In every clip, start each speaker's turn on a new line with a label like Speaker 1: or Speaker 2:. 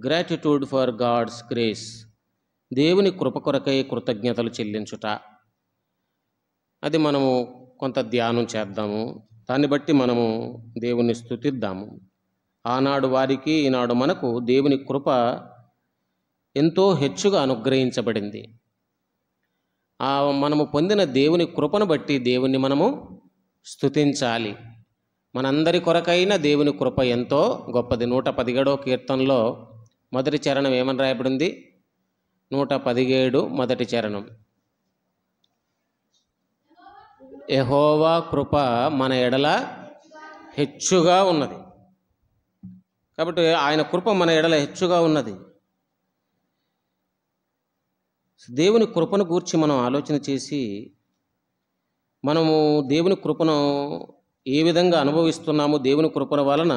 Speaker 1: Gratitude for God's grace, దేవుని కృప కొరకై కృతజ్ఞతలు చెల్లించుట. అది మనము కొంత ధ్యానం చేద్దాము. దాన్ని బట్టి మనము దేవుని స్తుతిద్దాము. ఆనాడు వారికి ఈనాడు మనకు దేవుని కృప ఎంతో హెచ్చుగా అనుగ్రహించబడింది. మనము పొందిన దేవుని కృపను బట్టి దేవుణ్ణి మనము స్తుతించాలి. మనందరి కొరకైన దేవుని కృప ఎంతో గొప్పది. 117వ కీర్తనలో మొదటి చరణం ఏమని రాయబడింది? 117 మొదటి చరణం, యెహోవా కృప మన ఎడల హెచ్చుగా ఉన్నది. కాబట్టి ఆయన కృప మన ఎడల హెచ్చుగా ఉన్నది. దేవుని కృపను గూర్చి మనం ఆలోచన చేసి మనము దేవుని కృపను ఏ విధంగా అనుభవిస్తున్నాము, దేవుని కృపణ వలన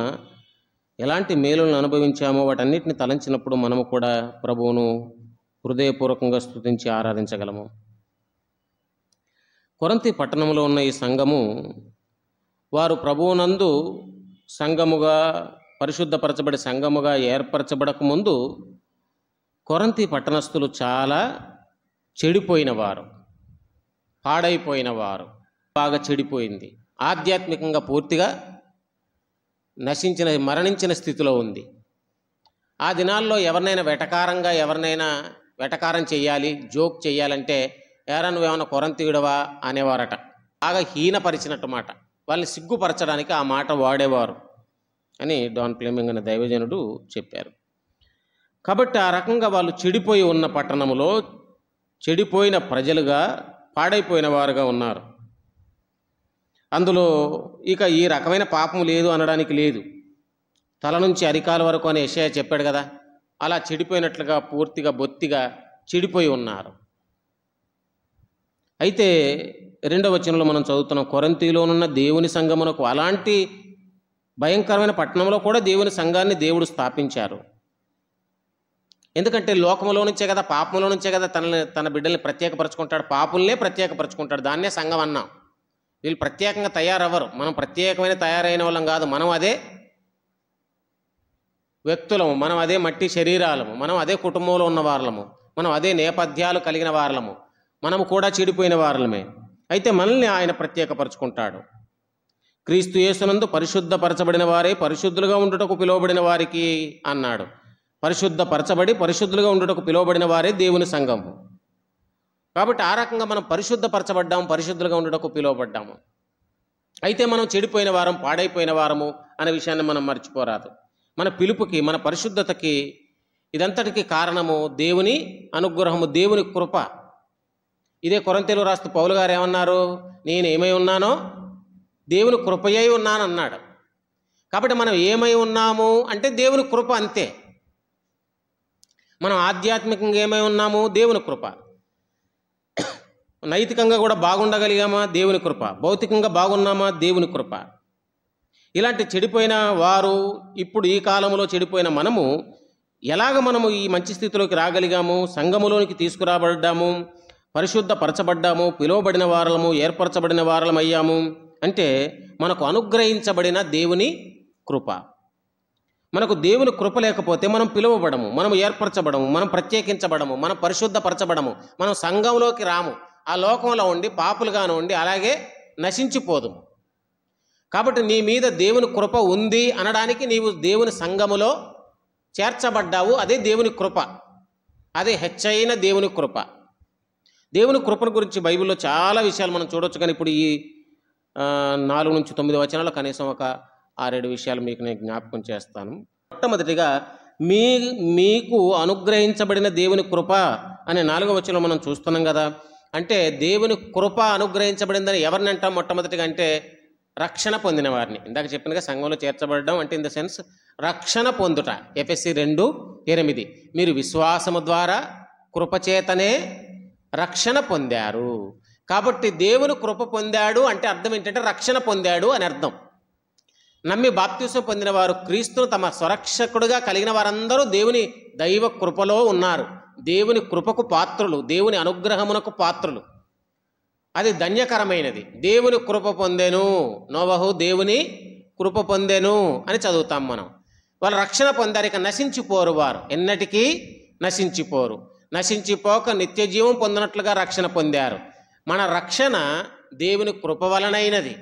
Speaker 1: ఎలాంటి మేలులను అనుభవించామో వాటన్నిటిని తలంచినప్పుడు మనము కూడా ప్రభువును హృదయపూర్వకంగా స్తుతించి ఆరాధించగలము. కొరింథీ పట్టణంలో ఉన్న ఈ సంఘము వారు ప్రభువునందు సంఘముగా పరిశుద్ధపరచబడి సంఘముగా ఏర్పరచబడక ముందు కొరింథీ పట్టణస్థులు చాలా చెడిపోయిన వారు, పాడైపోయిన వారు. బాగా చెడిపోయింది, ఆధ్యాత్మికంగా పూర్తిగా మరణించిన స్థితిలో ఉంది. ఆ దినాల్లో ఎవరినైనా వెటకారం చేయాలి, జోక్ చేయాలంటే ఏరా నువ్వేమన్నా కొరింథీయుడవా అనేవారట. బాగా హీనపరిచినట్టు మాట, వాళ్ళని సిగ్గుపరచడానికి ఆ మాట వాడేవారు అని డాన్ ప్లెమింగ్ అనే దైవజనుడు చెప్పారు. కాబట్టి ఆ రకంగా వాళ్ళు చెడిపోయి ఉన్న పట్టణంలో చెడిపోయిన ప్రజలుగా పాడైపోయిన వారుగా ఉన్నారు. అందులో ఇక ఈ రకమైన పాపం లేదు అనడానికి లేదు. తల నుంచి అరికాల వరకు అని యెషయా చెప్పాడు కదా, అలా చెడిపోయినట్లుగా పూర్తిగా బొత్తిగా చెడిపోయి ఉన్నారు. అయితే 2వ వచనంలో మనం చదువుతున్నాం, కొరింథీలోనున్న దేవుని సంఘమునకు, అలాంటి భయంకరమైన పట్టణంలో కూడా దేవుని సంఘాన్ని దేవుడు స్థాపించారు. ఎందుకంటే లోకంలో నుంచే కదా, పాపంలో నుంచే కదా తన బిడ్డల్ని ప్రత్యేకపరచుకుంటాడు, పాపుల్నే ప్రత్యేకపరచుకుంటాడు. దాన్నే సంఘం అన్నాం. వీళ్ళు ప్రత్యేకంగా తయారవ్వరు, మనం ప్రత్యేకమైన తయారైన వాళ్ళం కాదు. మనం అదే వ్యక్తులము, మనం అదే మట్టి శరీరాలము, మనం అదే కుటుంబంలో ఉన్న వారలము, మనం అదే నేపథ్యాలు కలిగిన వారలము, మనము కూడా చెడిపోయిన వారలమే. అయితే మనల్ని ఆయన ప్రత్యేకపరచుకుంటాడు. క్రీస్తు యేసునందు పరిశుద్ధపరచబడిన వారే పరిశుద్ధులుగా ఉండుటకు పిలువబడిన వారికి అన్నాడు. పరిశుద్ధపరచబడి పరిశుద్ధులుగా ఉండుటకు పిలువబడిన వారే దేవుని సంఘము. కాబట్టి ఆ రకంగా మనం పరిశుద్ధపరచబడ్డాము, పరిశుద్ధులుగా ఉండుటకు పిలువబడ్డాము. అయితే మనం చెడిపోయిన వారం, పాడైపోయిన వారము అనే విషయాన్ని మనం మర్చిపోరాదు. మన పిలుపుకి, మన పరిశుద్ధతకి, ఇదంతటికి కారణము దేవుని అనుగ్రహము, దేవుని కృప. ఇదే కొరింథీయులకు రాస్తూ పౌలు గారు ఏమన్నారు? నేను ఏమై ఉన్నానో దేవుని కృపయై ఉన్నాను అన్నాడు. కాబట్టి మనం ఏమై ఉన్నాము అంటే దేవుని కృప, అంతే. మనం ఆధ్యాత్మికంగా ఏమై ఉన్నాము? దేవుని కృప. నైతికంగా కూడా బాగుండగలిగామా? దేవుని కృప. భౌతికంగా బాగున్నామా? దేవుని కృప. ఇలాంటి చెడిపోయిన వారు, ఇప్పుడు ఈ కాలంలో చెడిపోయిన మనము ఎలాగ మనము ఈ మంచి స్థితిలోకి రాగలిగాము, సంఘములోనికి తీసుకురాబడ్డాము, పరిశుద్ధపరచబడ్డాము, పిలువబడిన వారలము, ఏర్పరచబడిన వారలమయ్యాము అంటే మనకు అనుగ్రహించబడిన దేవుని కృప. మనకు దేవుని కృప లేకపోతే మనం పిలువబడము, మనం ఏర్పరచబడము, మనం ప్రత్యేకించబడము, మనం పరిశుద్ధపరచబడము, మనం సంఘంలోకి రాము. ఆ లోకంలో ఉండి పాపులుగాను ఉండి అలాగే నశించిపోదుము. కాబట్టి నీ మీద దేవుని కృప ఉంది అనడానికి నీవు దేవుని సంఘములో చేర్చబడ్డావు. అదే దేవుని కృప, అదే హెచ్చైన దేవుని కృప. దేవుని కృపను గురించి బైబిల్లో చాలా విషయాలు మనం చూడవచ్చు. కానీ ఇప్పుడు ఈ 4 నుంచి 9 వచనాల్లో కనీసం ఒక 6-7 విషయాలు మీకు నేను జ్ఞాపకం చేస్తాను. మొట్టమొదటిగా మీకు అనుగ్రహించబడిన దేవుని కృప అనే 4వ వచనంలో మనం చూస్తున్నాం కదా. అంటే దేవుని కృప అనుగ్రహించబడిందని ఎవరిని అంటాం? మొట్టమొదటిగా అంటే రక్షణ పొందిన వారిని. ఇందాక చెప్పినగా సంఘంలో చేర్చబడడం అంటే ఇన్ ద సెన్స్ రక్షణ పొందుట. ఎఫెసీ 2:8 మీరు విశ్వాసము ద్వారా కృపచేతనే రక్షణ పొందారు. కాబట్టి దేవుని కృప పొందాడు అంటే అర్థం ఏంటంటే రక్షణ పొందాడు అని అర్థం. నమ్మి బాప్తిసం పొందిన వారు, క్రీస్తును తమ స్వరక్షకుడుగా కలిగిన వారందరూ దేవుని దైవ కృపలో ఉన్నారు. దేవుని కృపకు పాత్రులు, దేవుని అనుగ్రహమునకు పాత్రులు. అది ధన్యకరమైనది. దేవుని కృప పొందెను, నోవహు దేవుని కృప పొందెను అని చదువుతాం మనం. వాళ్ళు రక్షణ పొందారు, ఇక నశించిపోరు, వారు ఎన్నటికీ నశించిపోరు. నశించిపోక నిత్య జీవం పొందినట్లుగా రక్షణ పొందారు. మన రక్షణ దేవుని కృప వలనైనది.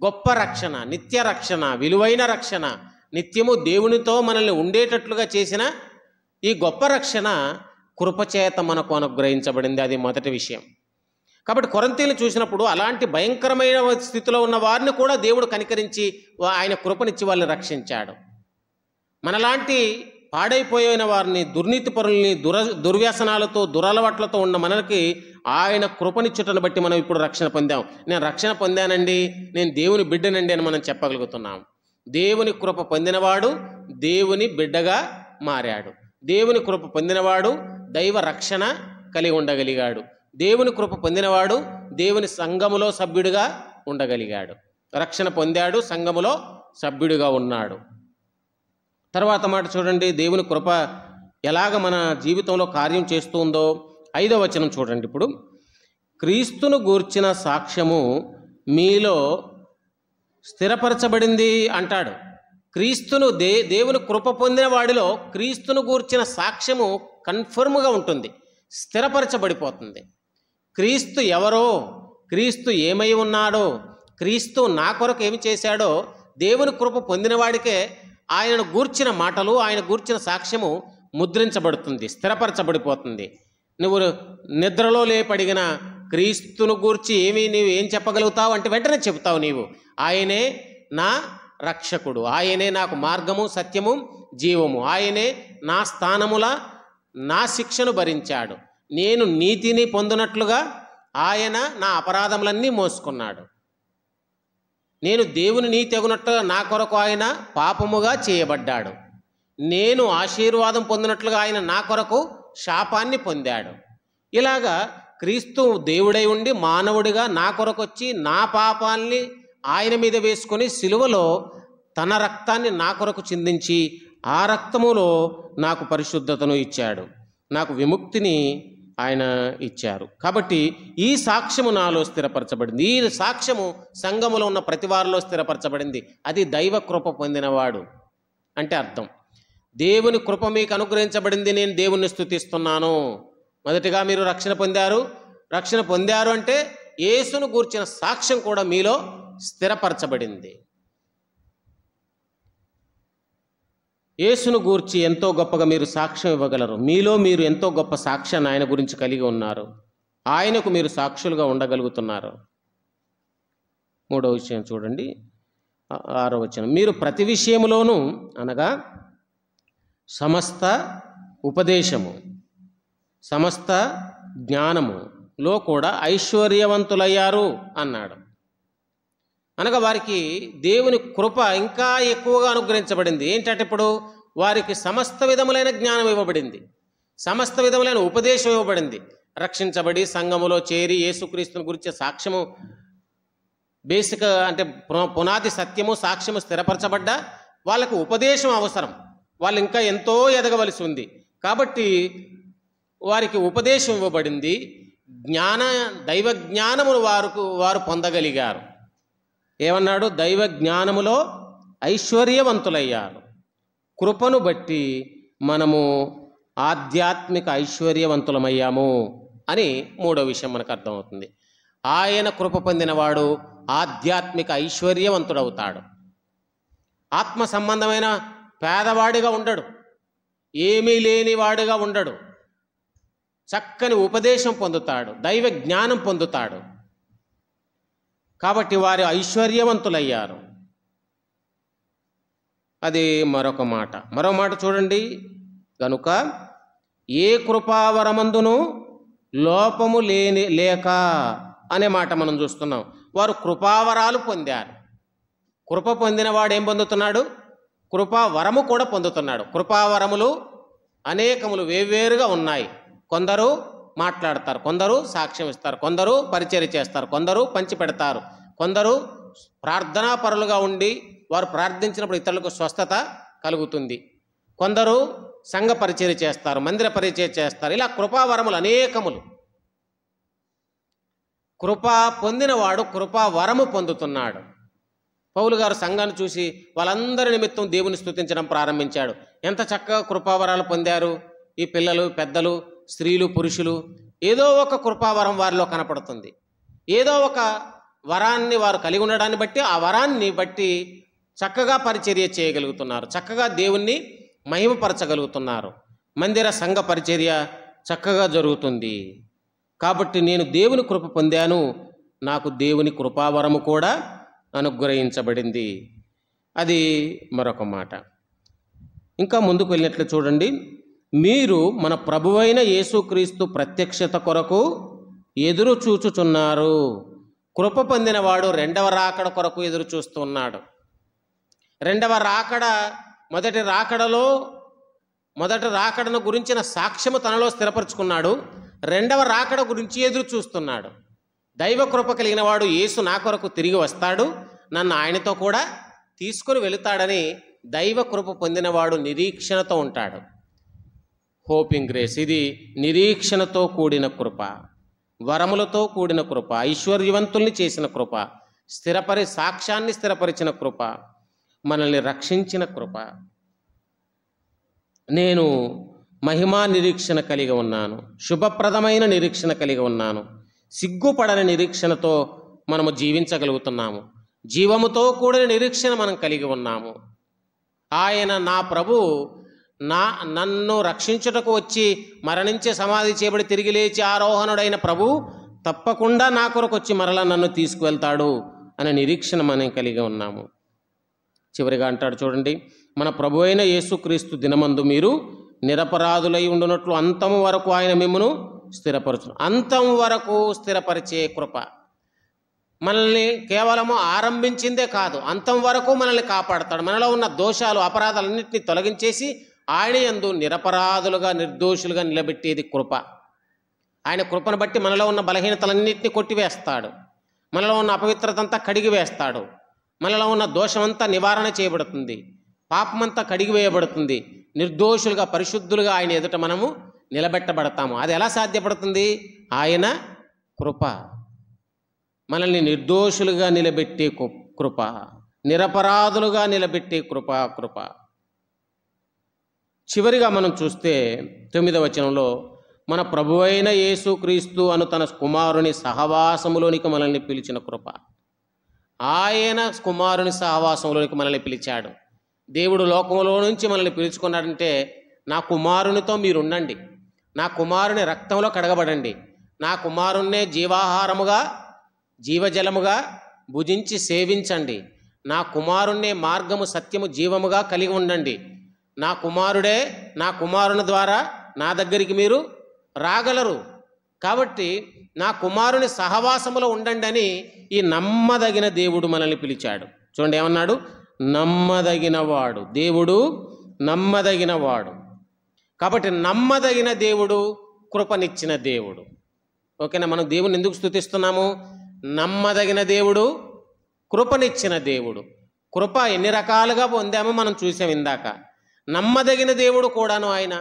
Speaker 1: గొప్ప రక్షణ, నిత్య రక్షణ, విలువైన రక్షణ, నిత్యము దేవునితో మనల్ని ఉండేటట్లుగా చేసిన ఈ గొప్ప రక్షణ కృపచేత మనకు అనుగ్రహించబడింది. అది మొదటి విషయం. కాబట్టి కొరింథీయులను చూసినప్పుడు అలాంటి భయంకరమైన స్థితిలో ఉన్న వారిని కూడా దేవుడు కనికరించి ఆయన కృపనిచ్చి వాళ్ళని రక్షించాడు. మనలాంటి పాడైపోయిన వారిని, దుర్నీతి పరుల్ని, దుర్వ్యసనాలతో, దురలవాట్లతో ఉన్న మనకి ఆయన కృపనిచ్చుటను బట్టి మనం ఇప్పుడు రక్షణ పొందాం. నేను రక్షణ పొందానండి, నేను దేవుని బిడ్డనండి అని మనం చెప్పగలుగుతున్నాం. దేవుని కృప పొందినవాడు దేవుని బిడ్డగా మారాడు. దేవుని కృప పొందినవాడు దైవ రక్షణ కలిగి ఉండగలిగాడు. దేవుని కృప పొందినవాడు దేవుని సంఘములో సభ్యుడిగా ఉండగలిగాడు. రక్షణ పొందాడు, సంఘములో సభ్యుడిగా ఉన్నాడు. తర్వాత మాట చూడండి, దేవుని కృప ఎలాగ మన జీవితంలో కార్యం చేస్తుందో 5వ వచనం చూడండి. ఇప్పుడు క్రీస్తును గూర్చిన సాక్ష్యము మీలో స్థిరపరచబడింది అంటాడు. క్రీస్తును దేవుని కృప పొందిన వాడిలో క్రీస్తును గూర్చిన సాక్ష్యము కన్ఫర్మ్గా ఉంటుంది, స్థిరపరచబడిపోతుంది. క్రీస్తు ఎవరో, క్రీస్తు ఏమై ఉన్నాడో, క్రీస్తు నా కొరకు ఏమి చేశాడో దేవుని కృప పొందినవాడికే ఆయనను గూర్చిన మాటలు, ఆయన గూర్చిన సాక్ష్యము ముద్రించబడుతుంది, స్థిరపరచబడిపోతుంది. నువ్వు నిద్రలో లేపడిగిన క్రీస్తును గూర్చి నీవు ఏం చెప్పగలుగుతావు అంటే వెంటనే చెబుతావు నీవు, ఆయనే నా రక్షకుడు, ఆయనే నాకు మార్గము, సత్యము, జీవము, ఆయనే నా స్థానముల నా శిక్షను భరించాడు, నేను నీతిని పొందినట్లుగా ఆయన నా అపరాధములన్నీ మోసుకున్నాడు, నేను దేవుని నీతి ఎగునట్లుగా నా కొరకు ఆయన పాపముగా చేయబడ్డాడు, నేను ఆశీర్వాదం పొందినట్లుగా ఆయన నా కొరకు శాపాన్ని పొందాడు. ఇలాగా క్రీస్తు దేవుడై ఉండి మానవుడిగా నా కొరకు వచ్చి నా పాపాల్ని ఆయన మీద వేసుకొని సిలువలో తన రక్తాన్ని నా కొరకు చిందించి ఆ రక్తములో నాకు పరిశుద్ధతను ఇచ్చాడు, నాకు విముక్తిని ఆయన ఇచ్చారు. కాబట్టి ఈ సాక్ష్యము నాలో స్థిరపరచబడింది. ఈ సాక్ష్యము సంఘములో ఉన్న ప్రతి వారిలో స్థిరపరచబడింది. అది దైవ కృప పొందినవాడు అంటే అర్థం. దేవుని కృప మీకు అనుగ్రహించబడింది, నేను దేవుణ్ణి స్తుతిస్తున్నాను. మొదటిగా మీరు రక్షణ పొందారు. రక్షణ పొందారు అంటే యేసును గూర్చిన సాక్ష్యం కూడా మీలో స్థిరపరచబడింది. యేసును గూర్చి ఎంతో గొప్పగా మీరు సాక్ష్యం ఇవ్వగలరు. మీలో మీరు ఎంతో గొప్ప సాక్ష్యాన్ని ఆయన గురించి కలిగి ఉన్నారు. ఆయనకు మీరు సాక్షులుగా ఉండగలుగుతున్నారు. 3వ విషయం చూడండి, 6వ వచనం. మీరు ప్రతి విషయములోనూ అనగా సమస్త ఉపదేశము, సమస్త జ్ఞానములో కూడా ఐశ్వర్యవంతులయ్యారు అన్నాడు. అనగా వారికి దేవుని కృప ఇంకా ఎక్కువగా అనుగ్రహించబడింది. ఏంటంటే ఇప్పుడు వారికి సమస్త విధములైన జ్ఞానం ఇవ్వబడింది, సమస్త విధములైన ఉపదేశం ఇవ్వబడింది. రక్షించబడి సంఘములో చేరి యేసుక్రీస్తుని గురించి సాక్ష్యము, బేసిక్ అంటే పునాది సత్యము, సాక్ష్యము స్థిరపరచబడ్డా వాళ్ళకు ఉపదేశం అవసరం. వాళ్ళు ఇంకా ఎంతో ఎదగవలసి ఉంది. కాబట్టి వారికి ఉపదేశం ఇవ్వబడింది. దైవ జ్ఞానమును వారు పొందగలిగారు. ఏమన్నాడు? దైవ జ్ఞానములో ఐశ్వర్యవంతులయ్యారు. కృపను బట్టి మనము ఆధ్యాత్మిక ఐశ్వర్యవంతులమయ్యాము అని 3వ విషయం మనకు అర్థమవుతుంది. ఆయన కృప పొందినవాడు ఆధ్యాత్మిక ఐశ్వర్యవంతుడవుతాడు. ఆత్మ సంబంధమైన పేదవాడిగా ఉండడు, ఏమీ లేనివాడిగా ఉండడు. చక్కని ఉపదేశం పొందుతాడు, దైవ జ్ఞానం పొందుతాడు. కాబట్టి వారు ఐశ్వర్యవంతులయ్యారు. అది మరొక మాట. మరో మాట చూడండి. కనుక ఏ కృపావరమందును లోపము లేక అనే మాట మనం చూస్తున్నాం. వారు కృపావరాలు పొందారు. కృప పొందిన వాడు ఏం పొందుతున్నాడు? కృపావరము కూడా పొందుతున్నాడు. కృపావరములు అనేకములు వేర్వేరుగా ఉన్నాయి. కొందరు మాట్లాడతారు, కొందరు సాక్ష్యం ఇస్తారు, కొందరు పరిచర్య చేస్తారు, కొందరు పంచి పెడతారు, కొందరు ప్రార్థనాపరులుగా ఉండి వారు ప్రార్థించినప్పుడు ఇతరులకు స్వస్థత కలుగుతుంది, కొందరు సంఘ పరిచర్య చేస్తారు, మందిర పరిచర్య చేస్తారు. ఇలా కృపావరములు అనేకములు. కృప పొందినవాడు కృపావరము పొందుతున్నాడు. పౌలు గారు సంఘాన్ని చూసి వాళ్ళందరి నిమిత్తం దేవుని స్తుతించడం ప్రారంభించాడు. ఎంత చక్కగా కృపావరాలు పొందారు ఈ పిల్లలు, పెద్దలు, స్త్రీలు, పురుషులు. ఏదో ఒక కృపావరం వారిలో కనపడుతుంది. ఏదో ఒక వరాన్ని వారు కలిగి ఉండడాన్ని బట్టి, ఆ వరాన్ని బట్టి చక్కగా పరిచర్య చేయగలుగుతున్నారు, చక్కగా దేవుణ్ణి మహిమపరచగలుగుతున్నారు. మందిర సంఘ పరిచర్య చక్కగా జరుగుతుంది. కాబట్టి నేను దేవుని కృప పొందాను, నాకు దేవుని కృపావరము కూడా అనుగ్రహించబడింది. అది మరొక మాట. ఇంకా ముందుకు వెళ్ళినట్లు చూడండి. మీరు మన ప్రభువైన యేసుక్రీస్తు ప్రత్యక్షత కొరకు ఎదురు చూచుచున్నారు. కృప పొందినవాడు రెండవ రాకడ కొరకు ఎదురు చూస్తున్నాడు. రెండవ రాకడ, మొదటి రాకడను గురించిన సాక్ష్యము తనలో స్థిరపరుచుకున్నాడు. రెండవ రాకడ గురించి ఎదురు చూస్తున్నాడు. దైవ కృప కలిగిన వాడు యేసు నా కొరకు తిరిగి వస్తాడు, నన్ను ఆయనతో కూడా తీసుకుని వెళుతాడని దైవ కృప పొందినవాడు నిరీక్షణతో ఉంటాడు. హోపింగ్ గ్రేస్, ఇది నిరీక్షణతో కూడిన కృప, వరములతో కూడిన కృప, ఐశ్వర్యవంతుల్ని చేసిన కృప, సాక్ష్యాన్ని స్థిరపరిచిన కృప, మనల్ని రక్షించిన కృప. నేను మహిమా నిరీక్షణ కలిగి ఉన్నాను, శుభప్రదమైన నిరీక్షణ కలిగి ఉన్నాను, సిగ్గుపడని నిరీక్షణతో మనము జీవించగలుగుతున్నాము, జీవముతో కూడిన నిరీక్షణ మనం కలిగి ఉన్నాము. ఆయన నా ప్రభు, నన్ను రక్షించుటకు వచ్చి మరణించి సమాధి చేయబడి తిరిగి లేచి ఆరోహణుడైన ప్రభు తప్పకుండా నా కొరకు వచ్చి మరలా నన్ను తీసుకువెళ్తాడు అనే నిరీక్షణ మనం కలిగి ఉన్నాము. చివరిగా అంటాడు చూడండి, మన ప్రభు అయిన యేసుక్రీస్తు దినమందు మీరు నిరపరాధులై ఉండునట్లు అంతము వరకు ఆయన మిమ్మును స్థిరపరచును. అంతం వరకు స్థిరపరిచే కృప. మనల్ని కేవలము ఆరంభించిందే కాదు, అంతం వరకు మనల్ని కాపాడతాడు. మనలో ఉన్న దోషాలు, అపరాధాలన్నింటినీ తొలగించేసి ఆయన యందు నిరపరాధులుగా, నిర్దోషులుగా నిలబెట్టేది కృప. ఆయన కృపను బట్టి మనలో ఉన్న బలహీనతలన్నింటినీ కొట్టివేస్తాడు, మనలో ఉన్న అపవిత్రతంతా కడిగి వేస్తాడు, మనలో ఉన్న దోషమంతా నివారణ చేయబడుతుంది, పాపమంతా కడిగి వేయబడుతుంది, నిర్దోషులుగా, పరిశుద్ధులుగా ఆయన ఎదుట మనము నిలబెట్టబడతాము. అది ఎలా సాధ్యపడుతుంది? ఆయన కృప. మనల్ని నిర్దోషులుగా నిలబెట్టే కృప, నిరపరాధులుగా నిలబెట్టే కృప. చివరిగా మనం చూస్తే 9వ వచనంలో మన ప్రభువైన యేసుక్రీస్తు అను తన కుమారుని సహవాసములోనికి మనల్ని పిలిచిన కృప. ఆయన కుమారుని సహవాసంలోనికి మనల్ని పిలిచాడు. దేవుడు లోకంలో నుంచి మనల్ని పిలుచుకున్నాడంటే, నా కుమారునితో మీరు ఉండండి, నా కుమారుని రక్తంలో కడగబడండి, నా కుమారుణ్ణే జీవాహారముగా, జీవజలముగా భుజించి సేవించండి, నా కుమారుణ్ణే మార్గము, సత్యము, జీవముగా కలిగి ఉండండి, నా కుమారుని ద్వారా నా దగ్గరికి మీరు రాగలరు. కాబట్టి నా కుమారుని సహవాసములో ఉండండి అని ఈ నమ్మదగిన దేవుడు మనల్ని పిలిచాడు. చూడండి ఏమన్నాడు? నమ్మదగినవాడు. దేవుడు నమ్మదగినవాడు. కాబట్టి నమ్మదగిన దేవుడు, కృపనిచ్చిన దేవుడు. ఓకేనా? మనం దేవుని ఎందుకు స్తుతిస్తున్నాము? నమ్మదగిన దేవుడు, కృపనిచ్చిన దేవుడు. కృప ఎన్ని రకాలుగా పొందామో మనం చూసాం ఇందాక. నమ్మదగిన దేవుడు కూడాను ఆయన.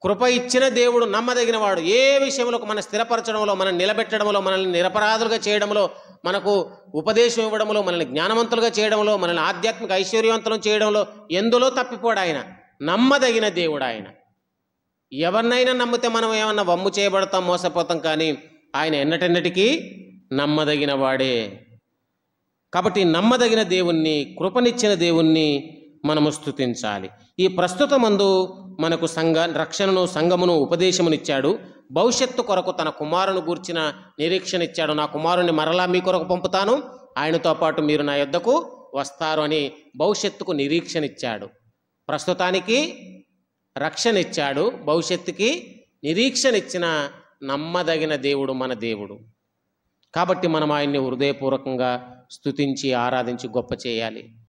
Speaker 1: కృప ఇచ్చిన దేవుడు నమ్మదగిన వాడు. ఏ విషయంలో మన స్థిరపరచడంలో, మనం నిలబెట్టడంలో, మనల్ని నిరపరాధులుగా చేయడంలో, మనకు ఉపదేశం ఇవ్వడంలో, మనల్ని జ్ఞానవంతులుగా చేయడంలో, మనల్ని ఆధ్యాత్మిక ఐశ్వర్యవంతులు చేయడంలో ఎందులో తప్పిపోడు ఆయన. నమ్మదగిన దేవుడు ఆయన. ఎవరినైనా నమ్మితే మనం ఏమన్నా వమ్ము చేయబడతాం, మోసపోతాం, కానీ ఆయన ఎన్నటెన్నటికీ నమ్మదగిన వాడే. కాబట్టి నమ్మదగిన దేవుణ్ణి, కృపనిచ్చిన దేవుణ్ణి మనము స్తుతించాలి. ఈ ప్రస్తుతమందు మనకు రక్షణను, సంఘమును, ఉపదేశమునిచ్చాడు. భవిష్యత్తు కొరకు తన కుమారుని గూర్చిన నిరీక్షణ ఇచ్చాడు. నా కుమారుని మరలా మీ కొరకు పంపుతాను, ఆయనతో పాటు మీరు నా యొద్దకు వస్తారు అని భవిష్యత్తుకు నిరీక్షణ ఇచ్చాడు. ప్రస్తుతానికి రక్షణ ఇచ్చాడు, భవిష్యత్తుకి నిరీక్షణ ఇచ్చిన నమ్మదగిన దేవుడు మన దేవుడు. కాబట్టి మనం ఆయన్ని హృదయపూర్వకంగా స్తుతించి, ఆరాధించి గొప్ప చేయాలి.